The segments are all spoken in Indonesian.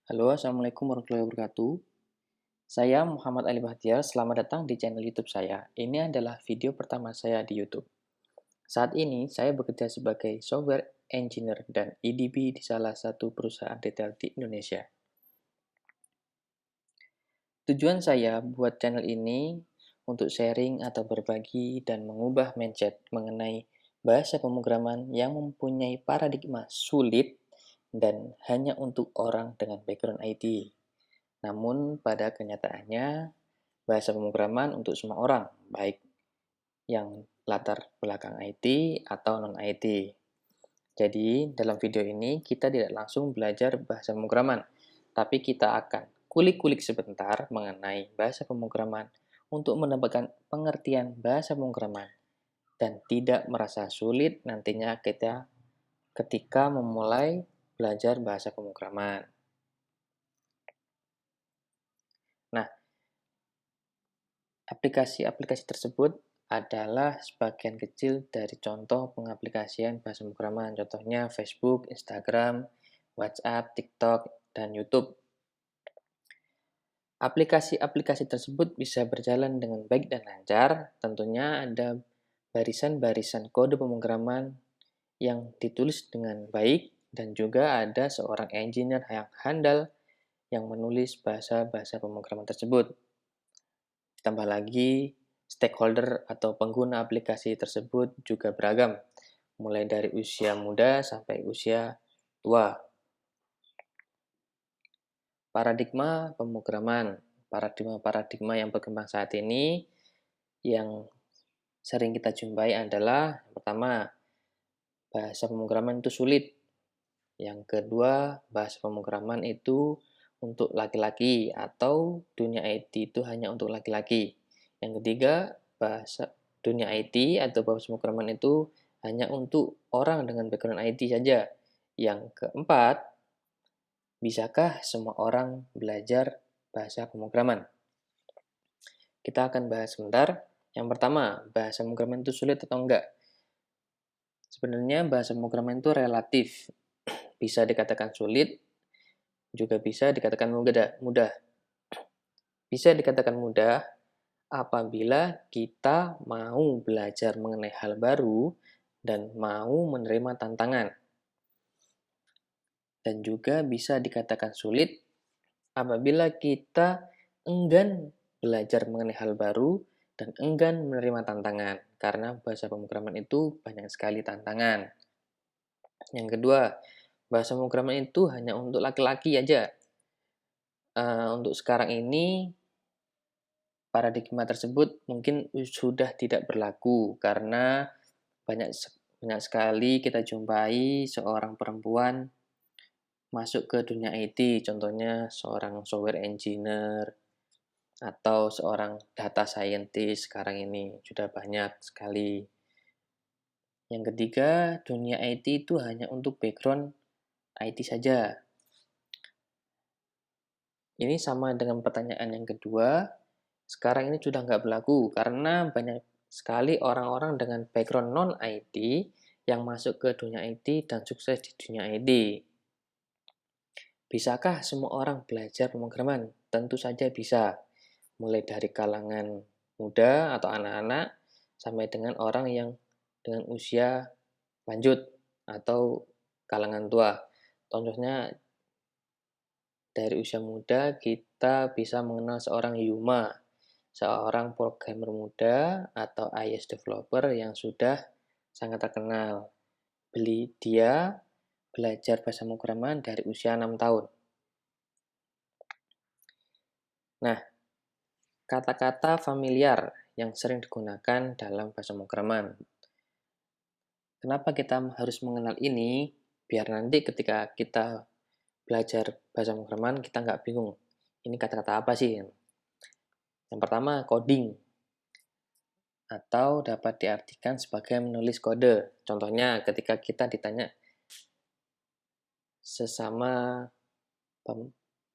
Halo, Assalamualaikum warahmatullahi wabarakatuh. Saya Muhammad Ali Bahtiar, selamat datang di channel YouTube saya. Ini adalah video pertama saya di YouTube. Saat ini, saya bekerja sebagai software engineer dan EDB di salah satu perusahaan retail di Indonesia. Tujuan saya buat channel ini untuk sharing atau berbagi dan mengubah mindset mengenai bahasa pemrograman yang mempunyai paradigma sulit dan hanya untuk orang dengan background IT. Namun, pada kenyataannya, bahasa pemrograman untuk semua orang, baik yang latar belakang IT atau non-IT. Jadi, dalam video ini kita tidak langsung belajar bahasa pemrograman, tapi kita akan kulik-kulik sebentar mengenai bahasa pemrograman untuk mendapatkan pengertian bahasa pemrograman dan tidak merasa sulit nantinya kita ketika memulai belajar bahasa pemrograman. Nah, aplikasi-aplikasi tersebut adalah sebagian kecil dari contoh pengaplikasian bahasa pemrograman. Contohnya Facebook, Instagram, WhatsApp, TikTok, dan YouTube. Aplikasi-aplikasi tersebut bisa berjalan dengan baik dan lancar. Tentunya ada barisan-barisan kode pemrograman yang ditulis dengan baik dan juga ada seorang engineer yang handal yang menulis bahasa-bahasa pemrograman tersebut. Ditambah lagi, stakeholder atau pengguna aplikasi tersebut juga beragam, mulai dari usia muda sampai usia tua. Paradigma pemrograman. Paradigma-paradigma yang berkembang saat ini yang sering kita jumpai adalah yang pertama, bahasa pemrograman itu sulit. Yang kedua, bahasa pemrograman itu untuk laki-laki atau dunia IT itu hanya untuk laki-laki. Yang ketiga, bahasa dunia IT atau bahasa pemrograman itu hanya untuk orang dengan background IT saja. Yang keempat, bisakah semua orang belajar bahasa pemrograman? Kita akan bahas sebentar. Yang pertama, bahasa pemrograman itu sulit atau enggak? Sebenarnya bahasa pemrograman itu relatif. Bisa dikatakan sulit, juga bisa dikatakan mudah. Bisa dikatakan mudah apabila kita mau belajar mengenai hal baru dan mau menerima tantangan. Dan juga bisa dikatakan sulit apabila kita enggan belajar mengenai hal baru dan enggan menerima tantangan. Karena bahasa pemrograman itu banyak sekali tantangan. Yang kedua, bahasa pemrograman itu hanya untuk laki-laki aja. Untuk sekarang ini paradigma tersebut mungkin sudah tidak berlaku karena banyak banyak sekali kita jumpai seorang perempuan masuk ke dunia IT, contohnya seorang software engineer atau seorang data scientist sekarang ini sudah banyak sekali. Yang ketiga, dunia IT itu hanya untuk background IT saja. Ini sama dengan pertanyaan yang kedua, sekarang ini sudah nggak berlaku karena banyak sekali orang-orang dengan background non-IT yang masuk ke dunia IT dan sukses di dunia IT. Bisakah semua orang belajar pemrograman? Tentu saja bisa. Mulai dari kalangan muda atau anak-anak sampai dengan orang yang dengan usia lanjut atau kalangan tua. Contohnya dari usia muda kita bisa mengenal seorang Yuma, seorang programmer muda atau iOS developer yang sudah sangat terkenal. Dia belajar bahasa pemrograman dari usia 6 tahun. Nah, kata-kata familiar yang sering digunakan dalam bahasa pemrograman. Kenapa kita harus mengenal ini? Biar nanti ketika kita belajar bahasa pemrograman, kita nggak bingung. Ini kata-kata apa sih? Yang pertama, coding. Atau dapat diartikan sebagai menulis kode. Contohnya ketika kita ditanya sesama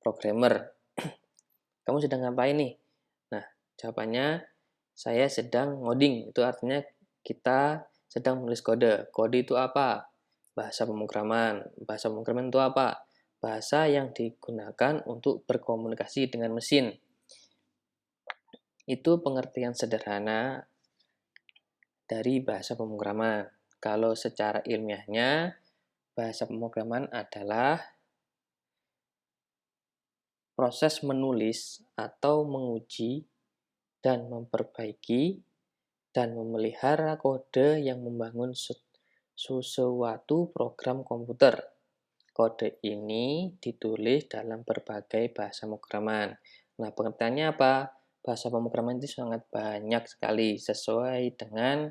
programmer, kamu sedang ngapain nih? Nah, jawabannya saya sedang ngoding. Itu artinya kita sedang menulis kode. Kode itu apa? Bahasa pemrograman. Bahasa pemrograman itu apa? bahasa yang digunakan untuk berkomunikasi dengan mesin. Itu pengertian sederhana dari bahasa pemrograman. Kalau secara ilmiahnya, bahasa pemrograman adalah proses menulis atau menguji dan memperbaiki dan memelihara kode yang membangun sesuatu program komputer. Kode ini ditulis dalam berbagai bahasa pemrograman. Nah, pengertiannya apa? Bahasa pemrograman itu sangat banyak sekali sesuai dengan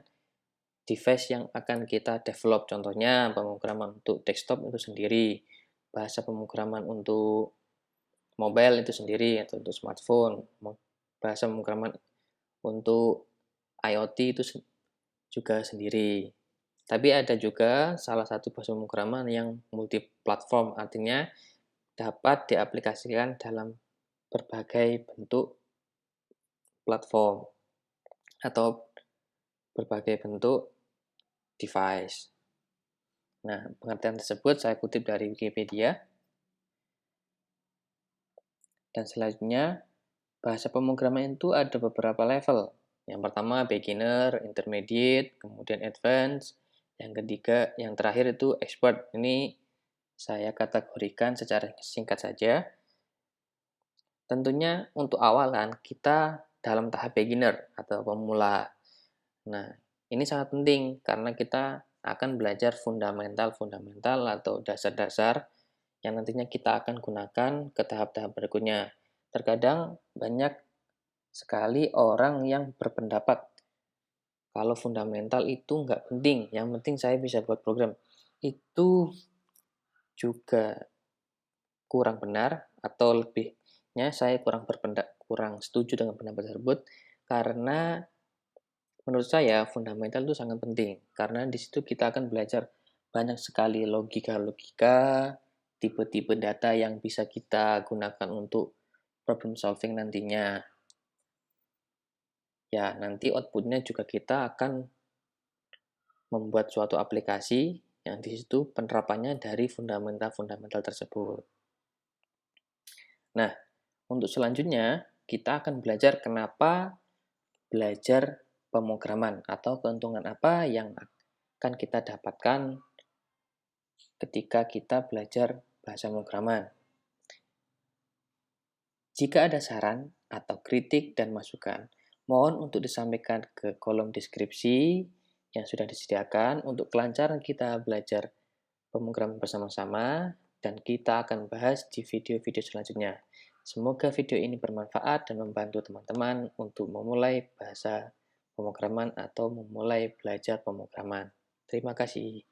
device yang akan kita develop. Contohnya, pemrograman untuk desktop itu sendiri, bahasa pemrograman untuk mobile itu sendiri atau untuk smartphone, bahasa pemrograman untuk IoT itu juga sendiri. Tapi ada juga salah satu bahasa pemrograman yang multi-platform, artinya dapat diaplikasikan dalam berbagai bentuk platform atau berbagai bentuk device. Nah, pengertian tersebut saya kutip dari Wikipedia. Dan selanjutnya, bahasa pemrograman itu ada beberapa level. Yang pertama beginner, intermediate, kemudian advance. Yang ketiga, yang terakhir itu expert. Ini saya kategorikan secara singkat saja. Tentunya untuk awalan kita dalam tahap beginner atau pemula. Nah, ini sangat penting karena kita akan belajar fundamental atau dasar-dasar yang nantinya kita akan gunakan ke tahap-tahap berikutnya. Terkadang banyak sekali orang yang berpendapat kalau fundamental itu nggak penting, yang penting saya bisa buat program. Itu juga kurang benar, atau lebihnya saya kurang setuju dengan pendapat tersebut, karena menurut saya fundamental itu sangat penting, karena di situ kita akan belajar banyak sekali logika-logika, tipe-tipe data yang bisa kita gunakan untuk problem solving nantinya. Ya, nanti outputnya juga kita akan membuat suatu aplikasi yang di situ penerapannya dari fundamental-fundamental tersebut. Nah, untuk selanjutnya kita akan belajar kenapa belajar pemrograman atau keuntungan apa yang akan kita dapatkan ketika kita belajar bahasa pemrograman. Jika ada saran atau kritik dan masukan, mohon untuk disampaikan ke kolom deskripsi yang sudah disediakan untuk kelancaran kita belajar pemrograman bersama-sama, dan kita akan bahas di video-video selanjutnya. Semoga video ini bermanfaat dan membantu teman-teman untuk memulai bahasa pemrograman atau memulai belajar pemrograman. Terima kasih.